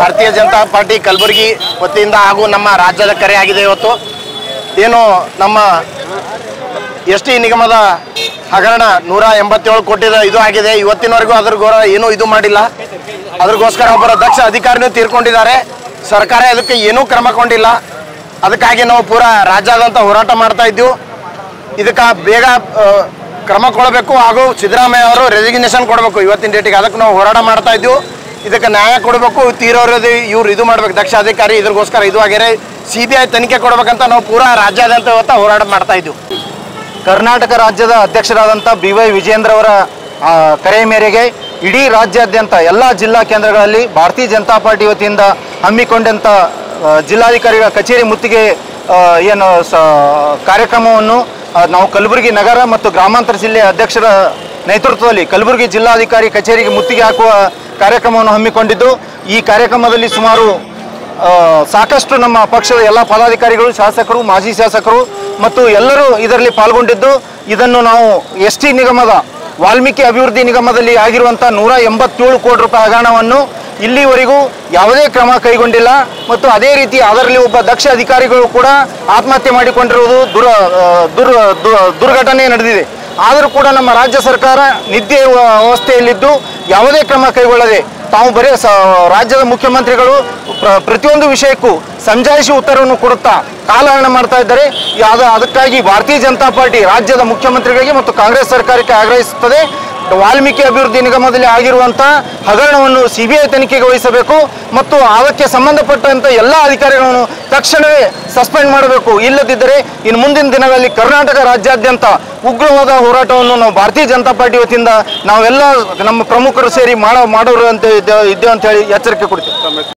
ಭಾರತೀಯ ಜನತಾ ಪಾರ್ಟಿ ಕಲಬುರಗಿ ವತಿಯಿಂದ ಹಾಗೂ ನಮ್ಮ ರಾಜ್ಯದ ಕರೆ ಆಗಿದೆ. ಇವತ್ತು ಏನು ನಮ್ಮ ಎಸ್ಟಿ ನಿಗಮದ ಹಗರಣ 187 ಕೋಟಿದ ಇದು ಆಗಿದೆ. ಇವತ್ತಿನವರೆಗೂ ಅದ್ರ ಏನೂ ಇದು ಮಾಡಿಲ್ಲ. ಅದ್ರಗೋಸ್ಕರ ಒಬ್ಬರ ದಕ್ಷ ಅಧಿಕಾರಿನೂ ತೀರ್ಕೊಂಡಿದ್ದಾರೆ. ಸರ್ಕಾರ ಅದಕ್ಕೆ ಏನೂ ಕ್ರಮ ಕೊಂಡಿಲ್ಲ. ಅದಕ್ಕಾಗಿ ನಾವು ಪೂರಾ ರಾಜ್ಯಾದ್ಯಂತ ಹೋರಾಟ ಮಾಡ್ತಾ ಇದ್ದೀವಿ. ಇದಕ್ಕೆ ಬೇಗ ಕ್ರಮ ಕೊಡಬೇಕು ಹಾಗೂ ಸಿದ್ದರಾಮಯ್ಯ ಅವರು ರೆಸಿಗ್ನೇಷನ್ ಕೊಡಬೇಕು ಇವತ್ತಿನ ಡೇಟಿಗೆ. ಅದಕ್ಕೆ ನಾವು ಹೋರಾಟ ಮಾಡ್ತಾ ಇದ್ದೀವಿ. ಇದಕ್ಕೆ ನ್ಯಾಯ ಕೊಡಬೇಕು. ತೀರೋರದು ಇವ್ರು ಇದು ಮಾಡ್ಬೇಕು, ದಕ್ಷ ಅಧಿಕಾರಿ ಇದ್ರಗೋಸ್ಕರ ಇದು ಆಗ್ಯಾರೆ. CBI ತನಿಖೆ ಕೊಡಬೇಕಂತ ನಾವು ಪೂರಾ ರಾಜ್ಯಾದ್ಯಂತ ಇವತ್ತು ಹೋರಾಟ ಮಾಡ್ತಾ ಇದ್ದೀವಿ. ಕರ್ನಾಟಕ ರಾಜ್ಯದ ಅಧ್ಯಕ್ಷರಾದಂಥ BY ವಿಜೇಂದ್ರ ಅವರ ಕರೆ ಮೇರೆಗೆ ಇಡೀ ರಾಜ್ಯಾದ್ಯಂತ ಎಲ್ಲ ಜಿಲ್ಲಾ ಕೇಂದ್ರಗಳಲ್ಲಿ ಭಾರತೀಯ ಜನತಾ ಪಾರ್ಟಿ ವತಿಯಿಂದ ಹಮ್ಮಿಕೊಂಡಂಥ ಜಿಲ್ಲಾಧಿಕಾರಿಗಳ ಕಚೇರಿ ಮುತ್ತಿಗೆ ಏನು ಕಾರ್ಯಕ್ರಮವನ್ನು ನಾವು ಕಲಬುರಗಿ ನಗರ ಮತ್ತು ಗ್ರಾಮಾಂತರ ಜಿಲ್ಲೆಯ ಅಧ್ಯಕ್ಷರ ನೇತೃತ್ವದಲ್ಲಿ ಕಲಬುರಗಿ ಜಿಲ್ಲಾಧಿಕಾರಿ ಕಚೇರಿಗೆ ಮುತ್ತಿಗೆ ಹಾಕುವ ಕಾರ್ಯಕ್ರಮವನ್ನು ಹಮ್ಮಿಕೊಂಡಿದ್ದು, ಈ ಕಾರ್ಯಕ್ರಮದಲ್ಲಿ ಸುಮಾರು ಸಾಕಷ್ಟು ನಮ್ಮ ಪಕ್ಷದ ಎಲ್ಲ ಪದಾಧಿಕಾರಿಗಳು, ಶಾಸಕರು, ಮಾಜಿ ಶಾಸಕರು ಮತ್ತು ಎಲ್ಲರೂ ಇದರಲ್ಲಿ ಪಾಲ್ಗೊಂಡಿದ್ದು, ಇದನ್ನು ನಾವು ST ನಿಗಮದ ವಾಲ್ಮೀಕಿ ಅಭಿವೃದ್ಧಿ ನಿಗಮದಲ್ಲಿ ಆಗಿರುವಂಥ 187 ಕೋಟಿ ರೂಪಾಯಿ ಹಗರಣವನ್ನು ಇಲ್ಲಿವರೆಗೂ ಯಾವುದೇ ಕ್ರಮ ಕೈಗೊಂಡಿಲ್ಲ. ಮತ್ತು ಅದೇ ರೀತಿ ಅದರಲ್ಲಿ ಒಬ್ಬ ದಕ್ಷ ಅಧಿಕಾರಿಗಳು ಕೂಡ ಆತ್ಮಹತ್ಯೆ ಮಾಡಿಕೊಂಡಿರುವುದು ದುರ್ಘಟನೆ ನಡೆದಿದೆ. ಆದರೂ ಕೂಡ ನಮ್ಮ ರಾಜ್ಯ ಸರ್ಕಾರ ನಿದ್ದೆ ಅವಸ್ಥೆಯಲ್ಲಿದ್ದು ಯಾವುದೇ ಕ್ರಮ ಕೈಗೊಳ್ಳದೆ ತಾವು ಬರೀ ರಾಜ್ಯದ ಮುಖ್ಯಮಂತ್ರಿಗಳು ಪ್ರತಿಯೊಂದು ವಿಷಯಕ್ಕೂ ಸಮಜಾಯಿಷಿ ಉತ್ತರವನ್ನು ಕೊಡುತ್ತಾ ಕಾಲಹರಣ ಮಾಡ್ತಾ ಇದ್ದಾರೆ. ಅದಕ್ಕಾಗಿ ಭಾರತೀಯ ಜನತಾ ಪಾರ್ಟಿ ರಾಜ್ಯದ ಮುಖ್ಯಮಂತ್ರಿಗಳಿಗೆ ಮತ್ತು ಕಾಂಗ್ರೆಸ್ ಸರ್ಕಾರಕ್ಕೆ ಆಗ್ರಹಿಸುತ್ತದೆ, ವಾಲ್ಮೀಕಿ ಅಭಿವೃದ್ಧಿ ನಿಗಮದಲ್ಲಿ ಆಗಿರುವಂಥ ಹಗರಣವನ್ನು CBI ತನಿಖೆಗೆ ವಹಿಸಬೇಕು ಮತ್ತು ಅದಕ್ಕೆ ಸಂಬಂಧಪಟ್ಟಂಥ ಎಲ್ಲ ಅಧಿಕಾರಿಗಳನ್ನು ತಕ್ಷಣವೇ ಸಸ್ಪೆಂಡ್ ಮಾಡಬೇಕು. ಇಲ್ಲದಿದ್ದರೆ ಇನ್ನು ಮುಂದಿನ ದಿನಗಳಲ್ಲಿ ಕರ್ನಾಟಕ ರಾಜ್ಯಾದ್ಯಂತ ಉಗ್ರವಾದ ಹೋರಾಟವನ್ನು ನಾವು ಭಾರತೀಯ ಜನತಾ ಪಾರ್ಟಿ ವತಿಯಿಂದ ನಾವೆಲ್ಲ ನಮ್ಮ ಪ್ರಮುಖರು ಸೇರಿ ಮಾಡೋರು ಅಂತ ಇದ್ದೇವೆ ಅಂತ ಹೇಳಿ ಎಚ್ಚರಿಕೆ ಕೊಡ್ತೀವಿ.